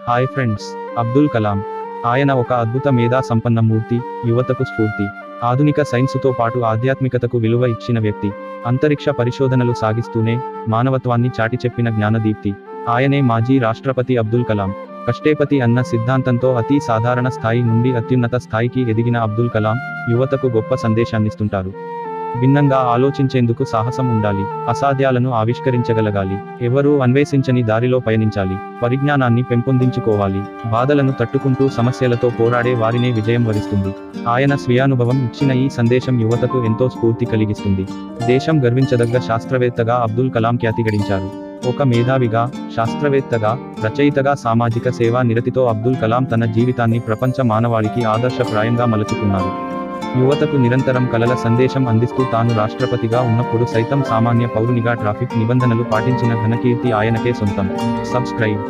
Hi friends, Abdul Kalam. ఆయన ఒక అద్భుత మేధా సంపన్న మూర్తి, యువతకు స్ఫూర్తి. ఆధునిక సైన్సుతో పాటు ఆధ్యాత్మికతకు విలువ ఇచ్చిన వ్యక్తి. అంతరిక్ష పరిశోధనలు సాగిస్తూనే మానవత్వాన్ని చాటి చెప్పిన జ్ఞానదీప్తి. ఆయనే మాజీ రాష్ట్రపతి అబ్దుల్ కలాం. కష్టేపతి అన్న సిద్ధాంతంతో అతి సాధారణ స్థాయి నుండి అత్యున్నత స్థాయికి ఎదిగిన అబ్దుల్ కలాం యువతకు గొప్ప సందేశాన్నిస్తుంటారు. భిన్నంగా ఆలోచించేందుకు సాహసం ఉండాలి, అసాధ్యాలను ఆవిష్కరించగలగాలి, ఎవరూ అన్వేషించని దారిలో పయనించాలి, పరిజ్ఞానాన్ని పెంపొందించుకోవాలి. బాధలను తట్టుకుంటూ సమస్యలతో పోరాడే వారినే విజయం వరిస్తుంది. ఆయన స్వీయానుభవం ఇచ్చిన ఈ సందేశం యువతకు ఎంతో స్ఫూర్తి కలిగిస్తుంది. దేశం గర్వించదగ్గ శాస్త్రవేత్తగా అబ్దుల్ కలాం ఖ్యాతి గడించారు. ఒక మేధావిగా, శాస్త్రవేత్తగా, రచయితగా సామాజిక సేవా నిరతితో అబ్దుల్ కలాం తన జీవితాన్ని ప్రపంచ మానవాళికి ఆదర్శప్రాయంగా మలుచుకున్నారు. యువతకు నిరంతరం కలల సందేశం అందిస్తూ తాను రాష్ట్రపతిగా ఉన్నప్పుడు సైతం సామాన్య పౌరునిగా ట్రాఫిక్ నిబంధనలు పాటించిన ఘనకీర్తి ఆయనకే సొంతం. సబ్స్క్రైబ్.